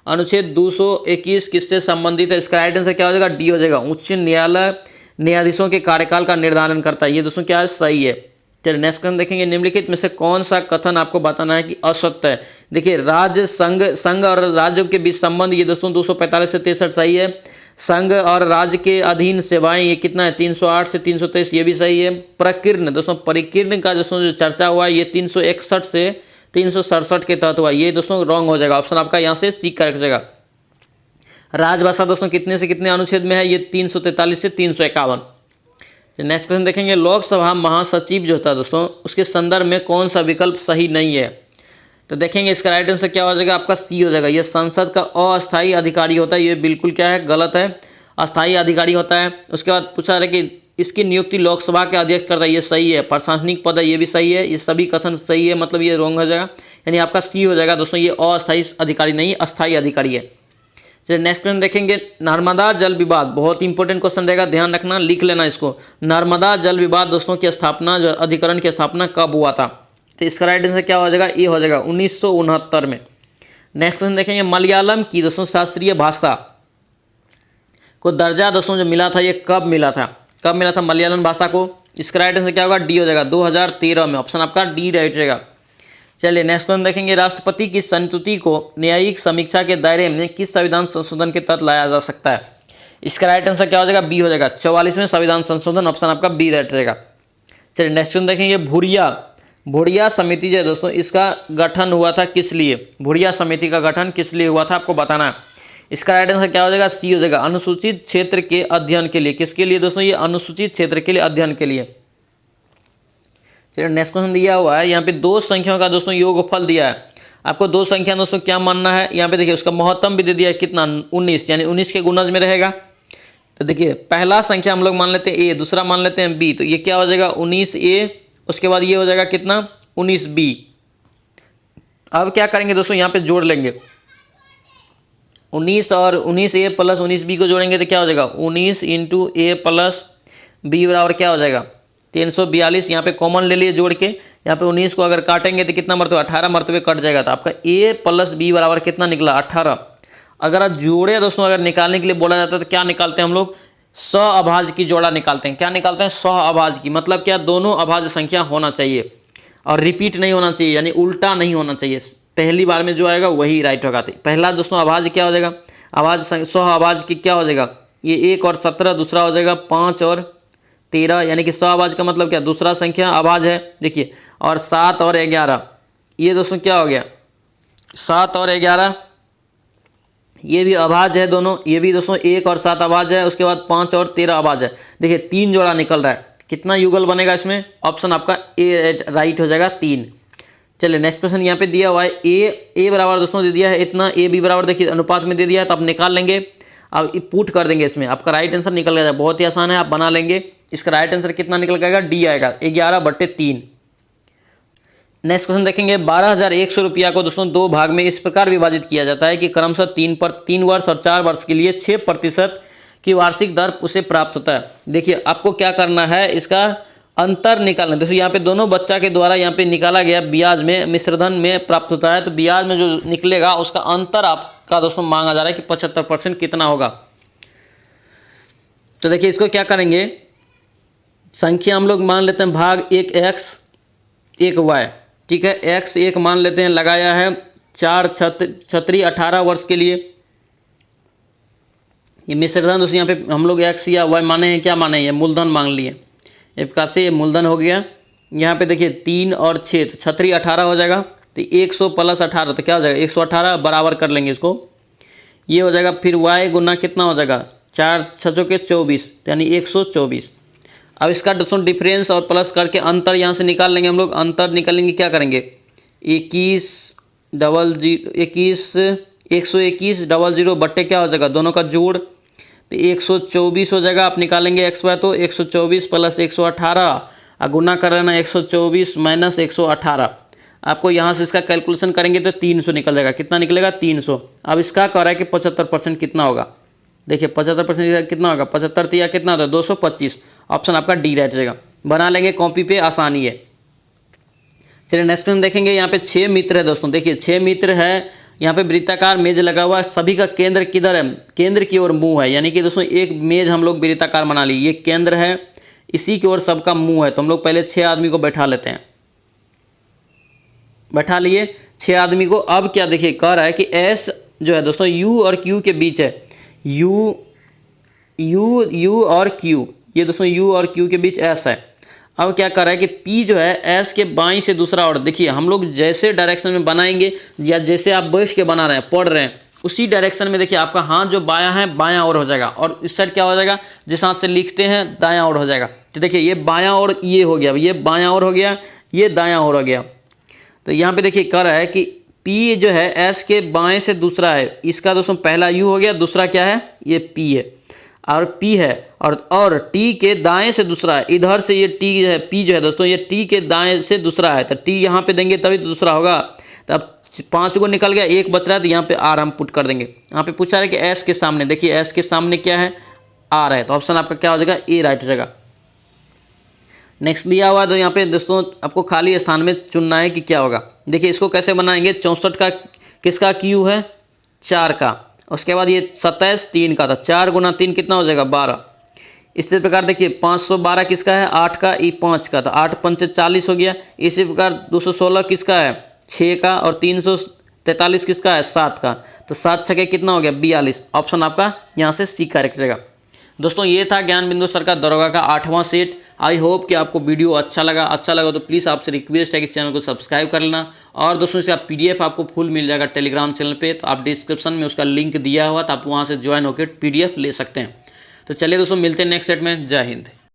अनुच्छेद 221 किससे संबंधित है? इसका राइट आंसर क्या हो जाएगा, डी हो जाएगा। उच्च न्यायालय न्यायाधीशों के कार्यकाल का निर्धारण करता है। ये दोस्तों क्या है, सही है। चलिए नेक्स्ट क्वेश्चन देखेंगे, निम्नलिखित में से कौन सा कथन आपको बताना है कि असत्य है? देखिए राज्य संघ और राज्यों के बीच संबंध, ये दोस्तों 245 से 63 सही है। संघ और राज्य के अधीन सेवाएं, ये कितना है 308 से 323, ये भी सही है। प्रकीर्ण दोस्तों, परिकीर्ण का दोस्तों जो चर्चा हुआ ये 361 से 367 के तहत हुआ, ये दोस्तों रॉन्ग हो जाएगा। ऑप्शन आपका यहाँ से सी करेक्ट हो जाएगा। राजभाषा दोस्तों कितने से कितने अनुच्छेद में है? ये 343 से 351। नेक्स्ट क्वेश्चन देखेंगे, लोकसभा महासचिव जो था दोस्तों उसके संदर्भ में कौन सा विकल्प सही नहीं है? तो देखेंगे इसका राइट आंसर क्या हो जाएगा, आपका सी हो जाएगा। ये संसद का अस्थायी अधिकारी होता है, ये बिल्कुल क्या है, गलत है। अस्थायी अधिकारी होता है। उसके बाद पूछा रहा है कि इसकी नियुक्ति लोकसभा के अध्यक्ष करता है, ये सही है। प्रशासनिक पद है, ये भी सही है। ये सभी कथन सही है, मतलब ये रॉन्ग हो जाएगा, यानी आपका सी हो जाएगा दोस्तों। ये अस्थायी अधिकारी नहीं, अस्थायी अधिकारी है। चलिए नेक्स्ट क्वेश्चन देखेंगे, नर्मदा जल विवाद, बहुत इंपॉर्टेंट क्वेश्चन रहेगा, ध्यान रखना, लिख लेना इसको। नर्मदा जल विवाद दोस्तों की स्थापना, जो अधिकरण की स्थापना कब हुआ था? तो इसका राइट आंसर क्या हो जाएगा, ये हो जाएगा 1969 में। नेक्स्ट क्वेश्चन देखेंगे, मलयालम की दोस्तों शास्त्रीय भाषा को दर्जा दोस्तों जो मिला था, ये कब मिला था? कब मिला था मलयालम भाषा को? इसका राइट आंसर क्या होगा, डी हो जाएगा, 2013 में। ऑप्शन आपका डी राइट रहेगा। चलिए नेक्स्ट क्वेश्चन देखेंगे, राष्ट्रपति की संस्तुति को न्यायिक समीक्षा के दायरे में किस संविधान संशोधन के तहत लाया जा सकता है? इसका राइट आंसर क्या हो जाएगा, बी हो जाएगा, 44वें संविधान संशोधन। ऑप्शन आपका बी राइट रहेगा। चलिए नेक्स्ट क्वेश्चन देखेंगे, भुरिया समिति जो है दोस्तों इसका गठन हुआ था किस लिए? भुरिया समिति का गठन किस लिए हुआ था, आपको बताना है। इसका राइट आंसर क्या हो जाएगा, सी हो जाएगा, अनुसूचित क्षेत्र के अध्ययन के लिए। किसके लिए दोस्तों? ये अनुसूचित क्षेत्र के लिए अध्ययन के लिए। चलिए नेक्स्ट क्वेश्चन दिया हुआ है यहाँ पे, दो संख्याओं का दोस्तों योगफल दिया है। आपको दो संख्या दोस्तों क्या मानना है? यहाँ पे देखिए उसका महत्तम भी दे दिया है, कितना, 19, यानी 19 के गुणज में रहेगा। तो देखिए पहला संख्या हम लोग मान लेते हैं ए, दूसरा मान लेते हैं बी, तो ये क्या हो जाएगा 19A, उसके बाद ये हो जाएगा कितना 19B। अब क्या करेंगे दोस्तों, यहाँ पे जोड़ लेंगे 19 और 19A प्लस 19B को जोड़ेंगे तो क्या हो जाएगा 19 इंटू ए प्लस बी बराबर क्या हो जाएगा 342। यहाँ पे कॉमन ले लिए जोड़ के, यहाँ पे 19 को अगर काटेंगे तो कितना मरतबे, 18 मरतबे कट जाएगा। तो आपका ए प्लस बी बराबर कितना निकला 18। अगर आप जोड़े दोस्तों अगर निकालने के लिए बोला जाता है तो क्या निकालते हैं हम लोग, सहअभाज्य की जोड़ा निकालते हैं। क्या निकालते हैं, सहअभाज्य की, मतलब क्या, दोनों अभाज्य संख्या होना चाहिए और रिपीट नहीं होना चाहिए, यानी उल्टा नहीं होना चाहिए। पहली बार में जो आएगा वही राइट होगा। पहला दोस्तों अभाज्य क्या हो जाएगा, अभाज्य सहअभाज्य की क्या हो जाएगा, ये 1 और 17, दूसरा हो जाएगा 5 और 13, यानी कि सहअभाज्य का मतलब क्या, दूसरा संख्या अभाज्य है। देखिए और 7 और 11, ये दोस्तों क्या हो गया 7 और 11, ये भी अभाज्य है दोनों। ये भी दोस्तों 1 और 7 अभाज्य है। उसके बाद 5 और 13 अभाज्य है। देखिए 3 जोड़ा निकल रहा है, कितना युगल बनेगा इसमें, ऑप्शन आपका ए राइट हो जाएगा 3। चलिए नेक्स्ट क्वेश्चन यहाँ पे दिया हुआ है, ए बराबर दोस्तों दे दिया है इतना, ए बी बराबर देखिए अनुपात में दे दिया है, तो आप निकाल लेंगे, अब पुट कर देंगे इसमें, आपका राइट आंसर निकल जाएगा। बहुत ही आसान है, आप बना लेंगे। इसका राइट आंसर कितना निकल जाएगा, डी आएगा, 11/3। नेक्स्ट क्वेश्चन देखेंगे, 12,100 रुपया को दोस्तों दो भाग में इस प्रकार विभाजित किया जाता है कि क्रमशः 3 वर्ष और 4 वर्ष के लिए 6% की वार्षिक दर उसे प्राप्त होता है। देखिए आपको क्या करना है, इसका अंतर निकालना। दोस्तों यहाँ पे दोनों बच्चा के द्वारा यहाँ पे निकाला गया ब्याज में मिश्रधन में प्राप्त होता है, तो ब्याज में जो निकलेगा उसका अंतर आपका दोस्तों मांगा जा रहा है कि 75% कितना होगा। तो देखिए इसको क्या करेंगे, संख्या हम लोग मान लेते हैं भाग 1 x 1 y, ठीक है। x 1 मान लेते हैं, लगाया है 4 छत्री 18 वर्ष के लिए। ये मिश्रधन दोस्तों यहाँ पे हम लोग x या y माने हैं, क्या माने हैं, ये मूलधन मांग लिए। एक प्रकार से ये मूलधन हो गया। यहाँ पे देखिए 3 और 6, तो छत्री 18 हो जाएगा, तो 100 + 18 तो क्या हो जाएगा 118, बराबर कर लेंगे इसको, ये हो जाएगा। फिर y गुना कितना हो जाएगा 4 6 के 24, यानी 124। अब इसका दोस्तों डिफरेंस और प्लस करके अंतर यहाँ से निकाल लेंगे हम लोग। अंतर निकालेंगे, क्या करेंगे 121 बट्टे क्या हो जाएगा दोनों का जोड़, तो 124 हो जाएगा। आप निकालेंगे x y, तो 124 + 118 और गुना कर लेना 124 - 118। आपको यहाँ से इसका कैलकुलेशन करेंगे तो 300 निकल जाएगा। कितना निकलेगा 300। अब इसका कह रहा है कि 75% कितना होगा। देखिए 75% कितना होगा, 75 या कितना होता है 225। ऑप्शन आपका डी राइट रहेगा। बना लेंगे कॉपी पे, आसानी है। चलिए नेक्स्ट में हम देखेंगे यहाँ पे 6 मित्र है दोस्तों। देखिए 6 मित्र है, यहाँ पे वृत्ताकार मेज लगा हुआ है, सभी का केंद्र किधर है, केंद्र की ओर मुंह है। यानी कि दोस्तों एक मेज हम लोग वृत्ताकार बना लिए, ये केंद्र है, इसी की ओर सबका मुंह है। तो हम लोग पहले 6 आदमी को बैठा लेते हैं, बैठा लिए 6 आदमी को। अब क्या देखिए कह रहा है कि एस जो है दोस्तों यू और क्यू के बीच है, यू और क्यू, ये दोस्तों यू और क्यू के बीच एस है। अब क्या कर रहा है कि P जो है एस के बाईं से दूसरा और, देखिए हम लोग जैसे डायरेक्शन में बनाएंगे या जैसे आप बैठ के बना रहे हैं, पढ़ रहे हैं, उसी डायरेक्शन में देखिए आपका हाथ जो बायां है बायां और हो जाएगा, और इस साइड क्या हो जाएगा, जिस हाथ से लिखते हैं दायां और हो जाएगा। तो देखिए ये बायां और ये हो गया, ये बायां और हो गया, ये दायां और हो गया। तो यहाँ पे देखिए कह रहा है कि P जो है एस के बाएं से दूसरा है, इसका दोस्तों पहला U हो गया, दूसरा क्या है, ये P है और P है, और T के दाएं से दूसरा है, इधर से ये T जो है, P जो है दोस्तों ये T के दाएं से दूसरा है। तो T यहाँ पे देंगे तभी तो दूसरा होगा। तो अब 5 को निकल गया, 1 बच रहा है, तो यहाँ पे R हम पुट कर देंगे। यहाँ पे पूछा है कि S के सामने, देखिए S के सामने क्या है, R है, तो ऑप्शन आपका क्या हो जाएगा, A राइट हो जाएगा। नेक्स्ट दिया हुआ है, तो यहाँ पे दोस्तों आपको खाली स्थान में चुनना है कि क्या होगा। देखिए इसको कैसे बनाएंगे, 64 का किसका Q है, 4 का, उसके बाद ये 27 3 का था, 4 गुना 3 कितना हो जाएगा, 12। इसी प्रकार देखिए 512 किसका है, 8 का, ई 5 का, तो 8 पंचे 40 हो गया। इसी प्रकार 216 किसका है, 6 का, और 343 किसका है, 7 का, तो 7 छके कितना हो गया, 42। ऑप्शन आपका यहाँ से सी करेक्ट रहेगा। दोस्तों ये था ज्ञान बिंदु सर का दरोगा का 8वां सेट। आई होप कि आपको वीडियो अच्छा लगा तो प्लीज़ आपसे रिक्वेस्ट है कि चैनल को सब्सक्राइब कर लेना। और दोस्तों इसका PDF आपको फुल मिल जाएगा टेलीग्राम चैनल पे, तो आप डिस्क्रिप्शन में उसका लिंक दिया हुआ, तो आप वहाँ से ज्वाइन होकर PDF ले सकते हैं। तो चलिए दोस्तों मिलते हैं नेक्स्ट सेट में। जय हिंद।